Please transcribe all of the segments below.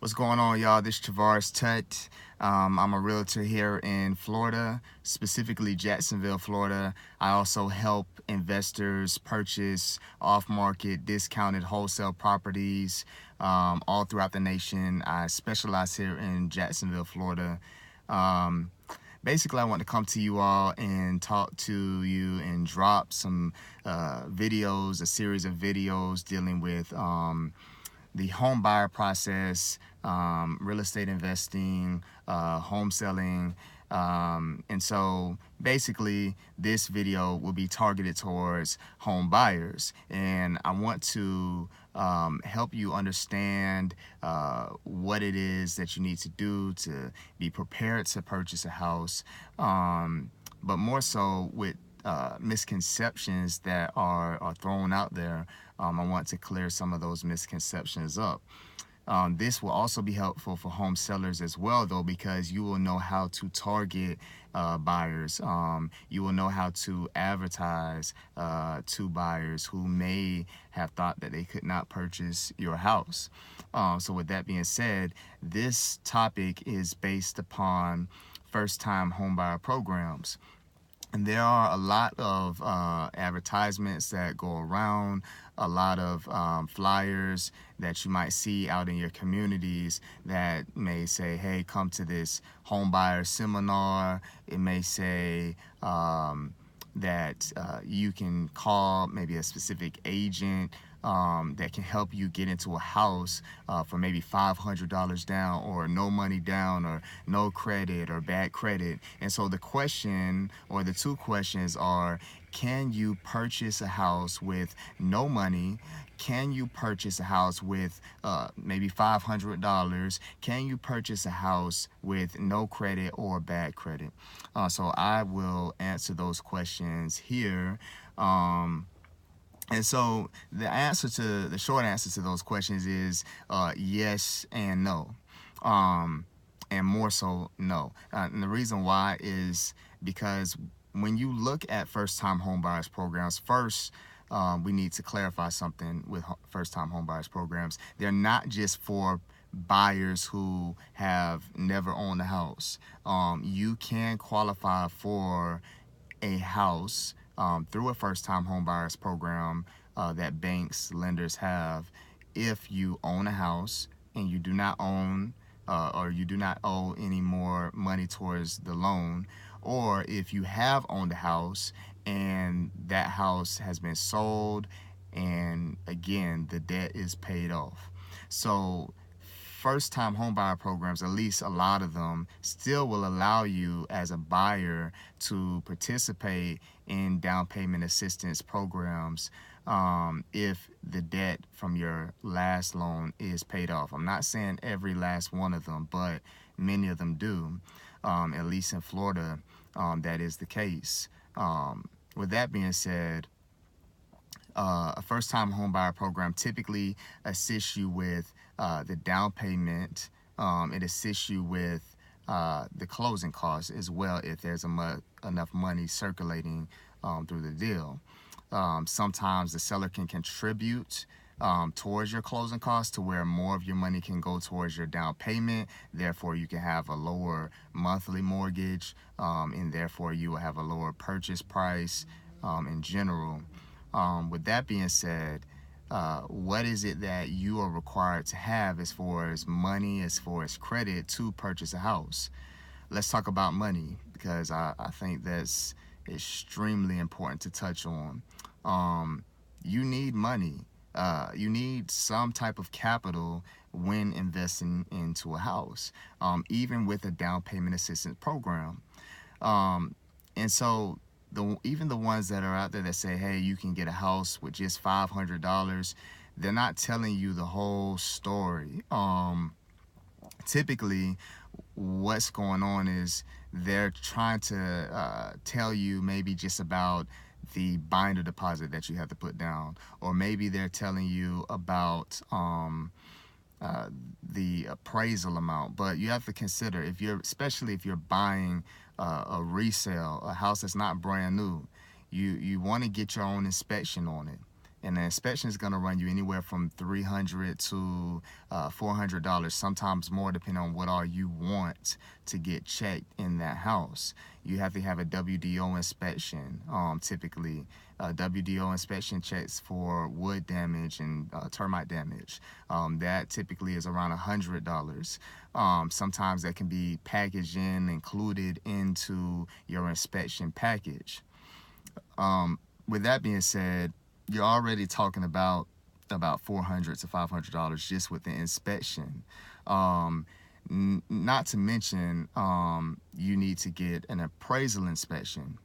What's going on, y'all? This is Travaris Tut. I'm a realtor here in Florida, specifically Jacksonville, Florida. I also help investors purchase off-market, discounted wholesale properties all throughout the nation. I specialize here in Jacksonville, Florida. Um, Basically, I want to come to you all and talk to you and drop some videos, a series of videos dealing with the home buyer process, real estate investing, home selling. And so basically this video will be targeted towards home buyers. And I want to help you understand what it is that you need to do to be prepared to purchase a house. But more so with misconceptions that are thrown out there. I want to clear some of those misconceptions up. This will also be helpful for home sellers as well, though, because you will know how to target buyers. You will know how to advertise to buyers who may have thought that they could not purchase your house. So with that being said, this topic is based upon first-time homebuyer programs. And there are a lot of advertisements that go around, a lot of flyers that you might see out in your communities that may say, hey, come to this home buyer seminar. It may say that you can call maybe a specific agent that can help you get into a house for maybe $500 down, or no money down, or no credit, or bad credit. And so the question, or the two questions are, can you purchase a house with no money? Can you purchase a house with maybe $500? Can you purchase a house with no credit or bad credit? So I will answer those questions here. And so the short answer to those questions is yes and no, and more so no. And the reason why is because when you look at first-time homebuyers programs, first we need to clarify something with first-time homebuyers programs. They're not just for buyers who have never owned a house. You can qualify for a house through a first-time homebuyers program that banks, lenders have if you own a house and you do not own or you do not owe any more money towards the loan, or if you have owned a house and that house has been sold and again the debt is paid off. So first-time homebuyer programs, at least a lot of them, still will allow you as a buyer to participate in down payment assistance programs if the debt from your last loan is paid off. I'm not saying every last one of them, but many of them do. At least in Florida, that is the case. With that being said, a first-time homebuyer program typically assists you with the down payment. It assists you with the closing costs as well if there's enough money circulating through the deal. Sometimes the seller can contribute towards your closing costs to where more of your money can go towards your down payment. Therefore, you can have a lower monthly mortgage, and therefore you will have a lower purchase price in general. With that being said, what is it that you are required to have as far as money, as far as credit to purchase a house? Let's talk about money, because I think that's extremely important to touch on. You need money. You need some type of capital when investing into a house, even with a down payment assistance program. And so even the ones that are out there that say, hey, you can get a house with just $500, they're not telling you the whole story. Typically, what's going on is they're trying to tell you maybe just about the binder deposit that you have to put down, or maybe they're telling you about the appraisal amount. But you have to consider, especially if you're buying a resale, a house that's not brand new, you want to get your own inspection on it. And the inspection is going to run you anywhere from $300 to $400, sometimes more, depending on what all you want to get checked in that house. You have to have a WDO inspection. Typically, WDO inspection checks for wood damage and termite damage. That typically is around $100. Sometimes that can be packaged in, included into your inspection package. With that being said, you're already talking about $400 to $500 just with the inspection. Not to mention, you need to get an appraisal inspection.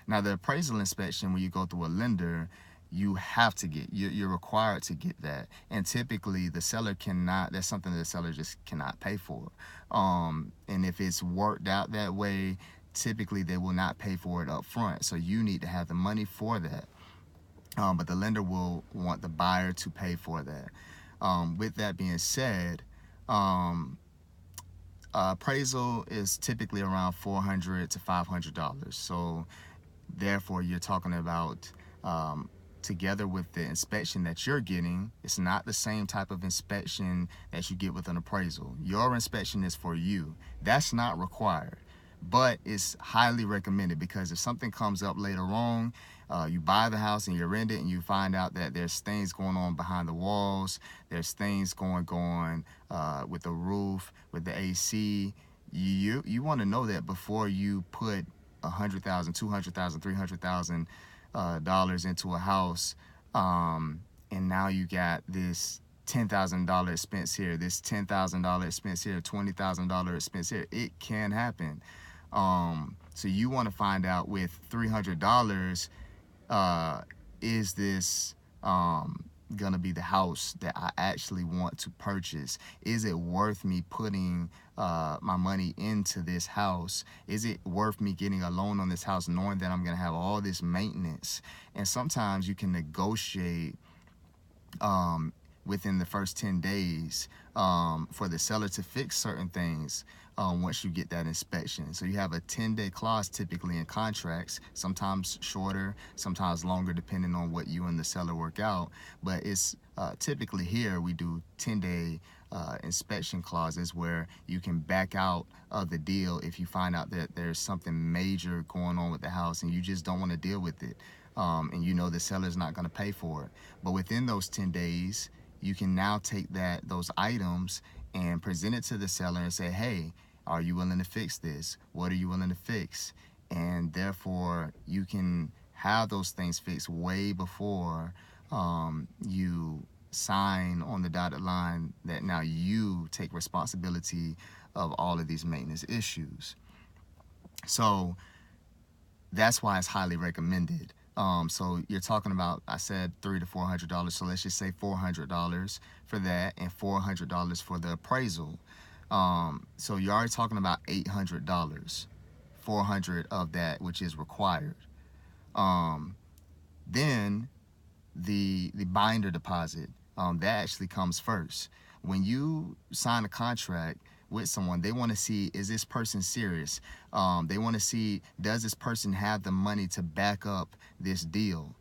Now, the appraisal inspection, when you go through a lender, you have to get, you're required to get that. And typically the seller cannot, that's something that the seller just cannot pay for. And if it's worked out that way, typically they will not pay for it up front. So you need to have the money for that. But the lender will want the buyer to pay for that. With that being said, appraisal is typically around $400 to $500. So therefore, you're talking about together with the inspection that you're getting, it's not the same type of inspection that you get with an appraisal. Your inspection is for you. That's not required, but it's highly recommended, because if something comes up later on, you buy the house and you rent it and you find out that there's things going on behind the walls, there's things going on with the roof, with the AC, you want to know that before you put $100,000, $200,000, $300,000 into a house, and now you got this $10,000 expense here, this $10,000 expense here, $20,000 expense here. It can happen. So you want to find out with $300, is this gonna be the house that I actually want to purchase? Is it worth me putting my money into this house? Is it worth me getting a loan on this house knowing that I'm gonna have all this maintenance? And sometimes you can negotiate within the first 10 days for the seller to fix certain things once you get that inspection. So you have a 10-day clause typically in contracts, sometimes shorter, sometimes longer, depending on what you and the seller work out. But it's typically here we do 10-day inspection clauses where you can back out of the deal if you find out that there's something major going on with the house and you just don't want to deal with it. And you know the seller's not going to pay for it. But within those 10 days, you can now take those items and present it to the seller and say, hey, are you willing to fix this? What are you willing to fix? And therefore, you can have those things fixed way before you sign on the dotted line that now you take responsibility of all of these maintenance issues. So that's why it's highly recommended. So you're talking about, I said $300 to $400. So let's just say $400 for that and $400 for the appraisal. So you're already talking about $800, 400 of that, which is required. Then the binder deposit, that actually comes first. When you sign a contract with someone, they want to see, is this person serious? They want to see, does this person have the money to back up this deal?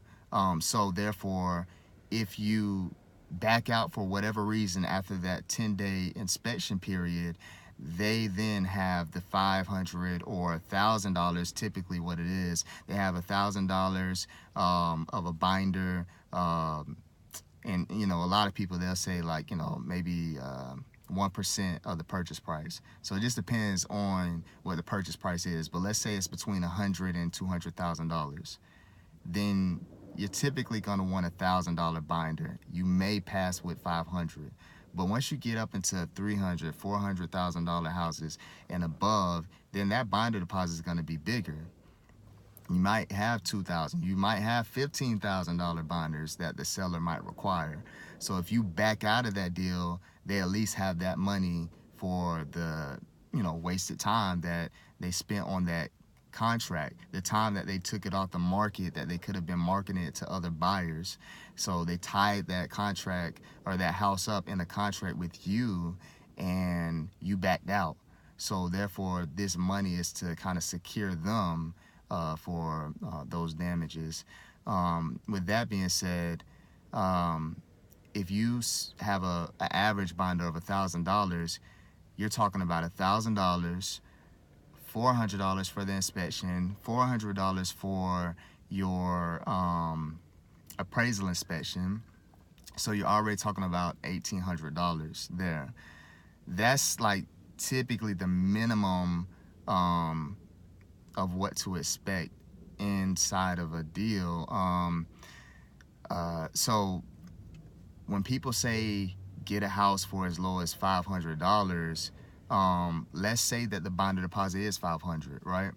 So therefore, if you back out for whatever reason after that 10-day inspection period, they then have the $500 or $1,000, typically what it is. They have $1,000 of a binder, and you know, a lot of people, they'll say like, you know, maybe 1% of the purchase price. So it just depends on what the purchase price is. But let's say it's between $100,000 and $200,000. Then you're typically going to want a $1,000 binder. You may pass with $500. But once you get up into $300,000, $400,000 houses and above, then that binder deposit is going to be bigger. You might have $2,000. You might have $15,000 binders that the seller might require. So if you back out of that deal, they at least have that money for the, you know, wasted time that they spent on that contract, the time that they took it off the market that they could have been marketing it to other buyers. So they tied that contract or that house up in a contract with you and you backed out. So therefore, this money is to kind of secure them for those damages. With that being said, If you have an average binder of $1,000, you're talking about $1,000, $400 for the inspection, $400 for your appraisal inspection. So you're already talking about $1,800 there. That's like typically the minimum of what to expect inside of a deal. So when people say get a house for as low as $500, let's say that the binder deposit is $500, right?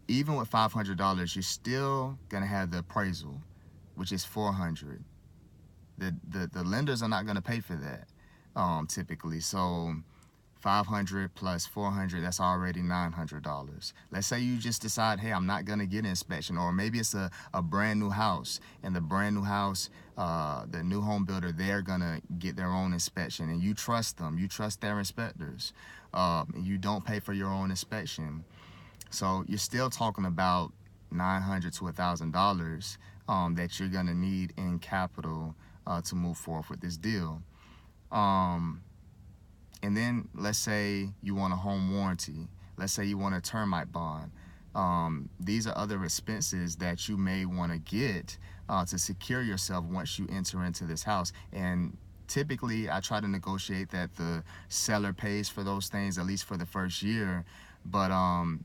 Even with $500, you're still gonna have the appraisal, which is $400. The lenders are not gonna pay for that, typically. So 500 plus 400, that's already $900. Let's say you just decide, hey, I'm not gonna get an inspection, or maybe it's a brand new house, and the brand new house, the new home builder, they're gonna get their own inspection, and you trust them, you trust their inspectors, and you don't pay for your own inspection. So you're still talking about $900 to $1,000 that you're gonna need in capital to move forward with this deal. And then let's say you want a home warranty. Let's say you want a termite bond. These are other expenses that you may want to get to secure yourself once you enter into this house. And typically, I try to negotiate that the seller pays for those things, at least for the first year. But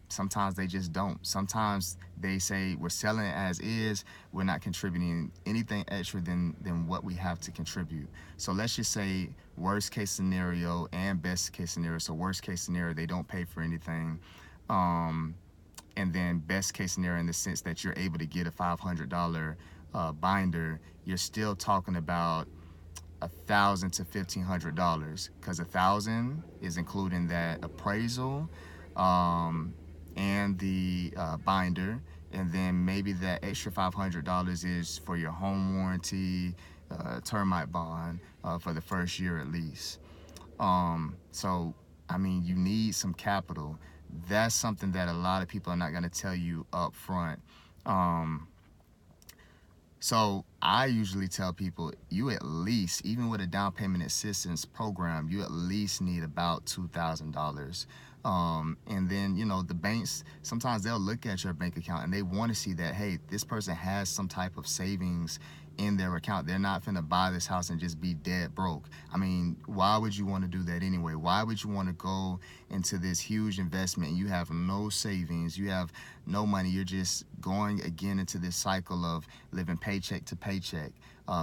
sometimes they just don't. Sometimes they say we're selling it as is, we're not contributing anything extra than what we have to contribute. So let's just say worst case scenario and best case scenario. So worst case scenario, they don't pay for anything. And then best case scenario in the sense that you're able to get a $500 binder, you're still talking about $1,000 to $1,500, because $1,000 is including that appraisal and the binder, and then maybe that extra $500 is for your home warranty, termite bond for the first year at least. So I mean, you need some capital. That's something that a lot of people are not going to tell you up front. So I usually tell people, you at least, even with a down payment assistance program, you at least need about $2,000. And then, you know, the banks, sometimes they'll look at your bank account and they want to see that, hey, this person has some type of savings in their account. They're not finna buy this house and just be dead broke. I mean, why would you want to do that anyway? Why would you want to go into this huge investment and you have no savings, you have no money, you're just going again into this cycle of living paycheck to paycheck?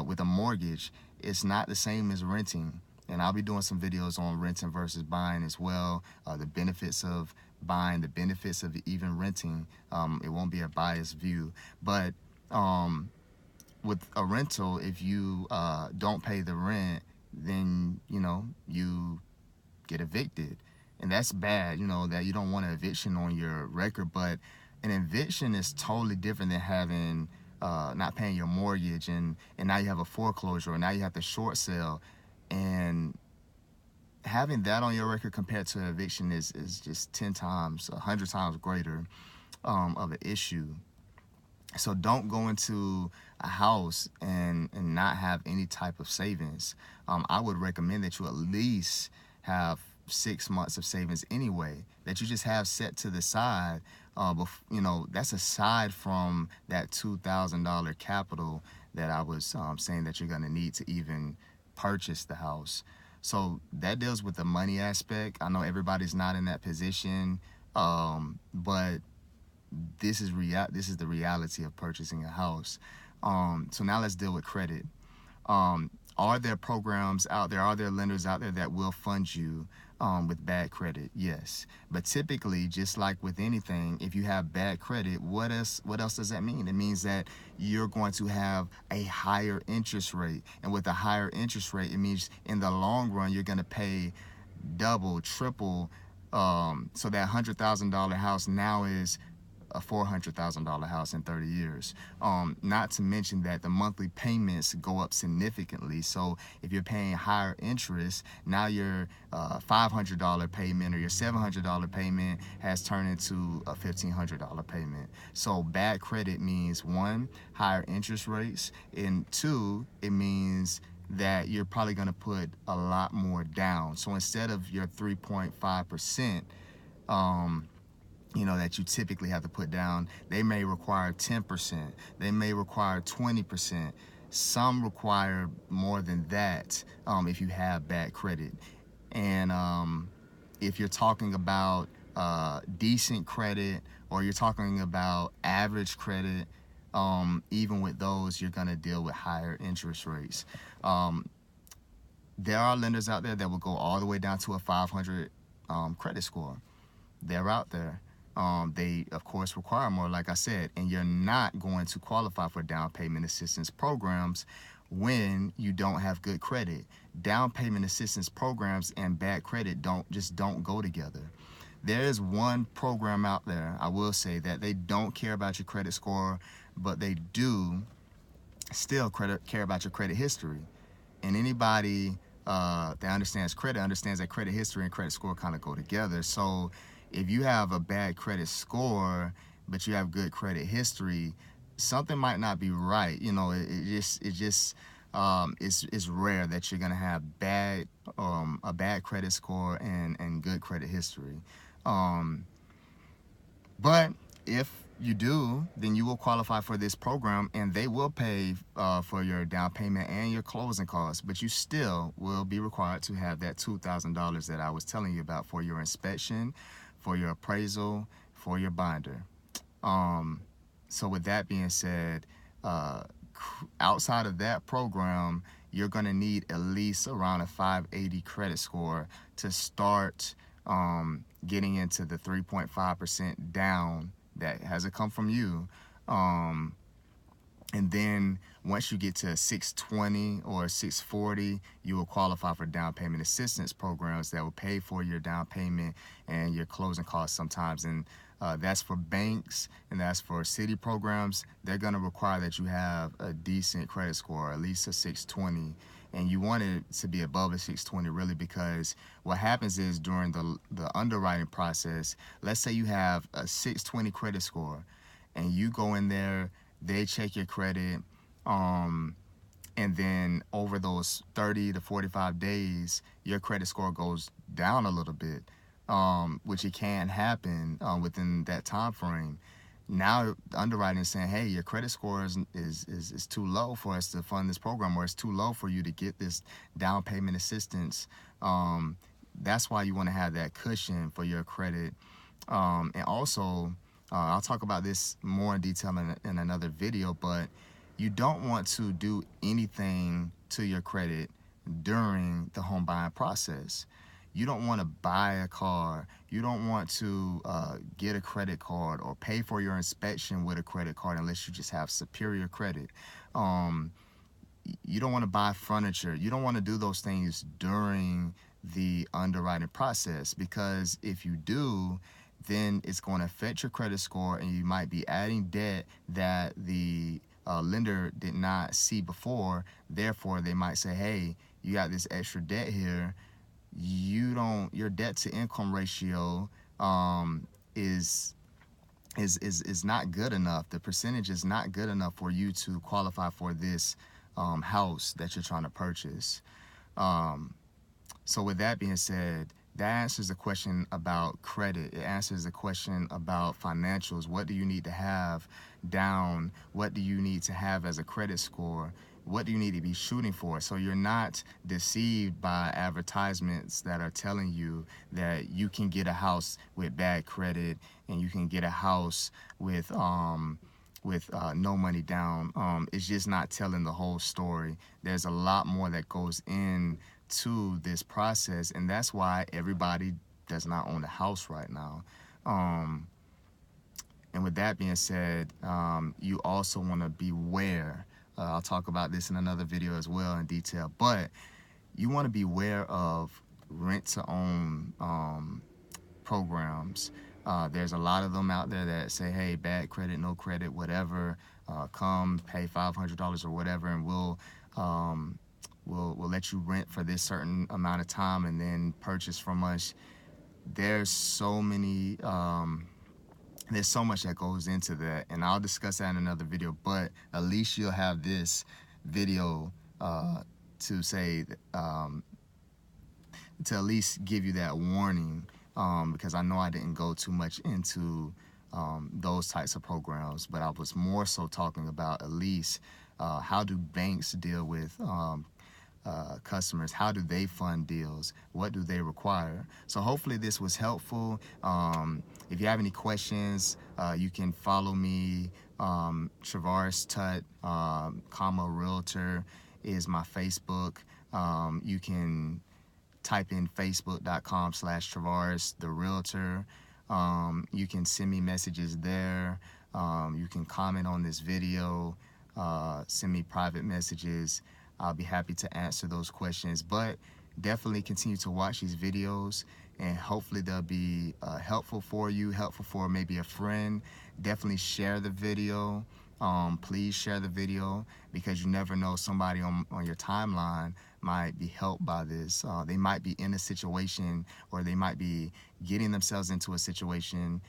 With a mortgage, it's not the same as renting. And I'll be doing some videos on renting versus buying as well, the benefits of buying, the benefits of even renting. It won't be a biased view, but with a rental, if you don't pay the rent, then, you know, you get evicted. And that's bad, you know, that you don't want an eviction on your record. But an eviction is totally different than having not paying your mortgage, and now you have a foreclosure, and now you have to short sale. And having that on your record compared to eviction is just 10 times, 100 times greater of an issue. So don't go into a house and not have any type of savings. I would recommend that you at least have 6 months of savings anyway, that you just have set to the side. You know, that's aside from that $2,000 capital that I was saying that you're gonna need to even purchase the house. So that deals with the money aspect. I know everybody's not in that position, but this is the reality of purchasing a house. So now let's deal with credit. Are there programs out there? Are there lenders out there that will fund you with bad credit? Yes, but typically, just like with anything, if you have bad credit, what else does that mean? It means that you're going to have a higher interest rate, and with a higher interest rate, it means in the long run you're going to pay double, triple. So that $100,000 house now is a $400,000 house in 30 years. Not to mention that the monthly payments go up significantly. So if you're paying higher interest, now your $500 payment or your $700 payment has turned into a $1,500 payment. So bad credit means, one, higher interest rates, and two, it means that you're probably going to put a lot more down. So instead of your 3.5%, that you typically have to put down, they may require 10%. They may require 20%. Some require more than that if you have bad credit. And if you're talking about decent credit, or you're talking about average credit, even with those, you're going to deal with higher interest rates. There are lenders out there that will go all the way down to a 500 credit score. They're out there. They, of course, require more, like I said, and you're not going to qualify for down payment assistance programs when you don't have good credit. Down payment assistance programs and bad credit don't go together. There is one program out there, I will say, that they don't care about your credit score, but they do still care about your credit history. And anybody that understands credit understands that credit history and credit score kind of go together. So if you have a bad credit score, but you have good credit history, something might not be right. It's rare that you're gonna have a bad credit score and good credit history. But if you do, then you will qualify for this program, and they will pay for your down payment and your closing costs, but you still will be required to have that $2,000 that I was telling you about for your inspection, for your appraisal, for your binder. So with that being said, outside of that program, you're going to need at least around a 580 credit score to start getting into the 3.5% down that hasn't come from you. And then once you get to 620 or 640, you will qualify for down payment assistance programs that will pay for your down payment and your closing costs sometimes. And that's for banks, and that's for city programs. They're going to require that you have a decent credit score, at least a 620. And you want it to be above a 620, really, because what happens is during the underwriting process, let's say you have a 620 credit score, and you go in there, they check your credit, and then over those 30 to 45 days, your credit score goes down a little bit, which it can happen within that time frame. Now underwriting is saying, hey, your credit score is too low for us to fund this program, or it's too low for you to get this down payment assistance. That's why you want to have that cushion for your credit. And also, I'll talk about this more in detail in another video, but you don't want to do anything to your credit during the home buying process. You don't want to buy a car. You don't want to get a credit card or pay for your inspection with a credit card unless you just have superior credit. You don't want to buy furniture. You don't want to do those things during the underwriting process, because if you do, then it's going to affect your credit score, and you might be adding debt that the lender did not see before. Therefore, they might say, hey, you got this extra debt here. Your debt to income ratio is not good enough. The percentage is not good enough for you to qualify for this house that you're trying to purchase. So with that being said, that answers the question about credit. It answers the question about financials. What do you need to have down? What do you need to have as a credit score? What do you need to be shooting for? So you're not deceived by advertisements that are telling you that you can get a house with bad credit and you can get a house with no money down. It's just not telling the whole story. There's a lot more that goes into this process, and that's why everybody does not own a house right now. And with that being said, you also want to beware. I'll talk about this in another video as well in detail, but you want to be aware of rent-to-own programs. There's a lot of them out there that say, hey, bad credit, no credit, whatever, come pay $500 or whatever, and we'll let you rent for this certain amount of time and then purchase from us. There's so many, there's so much that goes into that, and I'll discuss that in another video, but at least you'll have this video to say, to at least give you that warning, because I know I didn't go too much into those types of programs, but I was more so talking about at least how do banks deal with customers, how do they fund deals, what do they require. So hopefully this was helpful. If you have any questions, you can follow me. Travaris Tut, Realtor is my Facebook. You can type in facebook.com/Travaris the Realtor. You can send me messages there. You can comment on this video, send me private messages. I'll be happy to answer those questions, but definitely continue to watch these videos, and hopefully they'll be helpful for you, helpful for maybe a friend. Definitely share the video. Please share the video, because you never know, somebody on your timeline might be helped by this. They might be in a situation, or they might be getting themselves into a situation,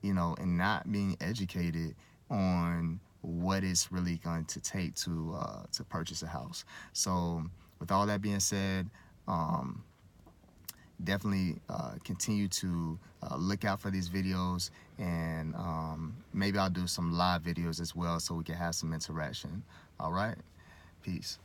you know, and not being educated on what it's really going to take to purchase a house. So with all that being said, definitely continue to look out for these videos, and maybe I'll do some live videos as well so we can have some interaction. All right, peace.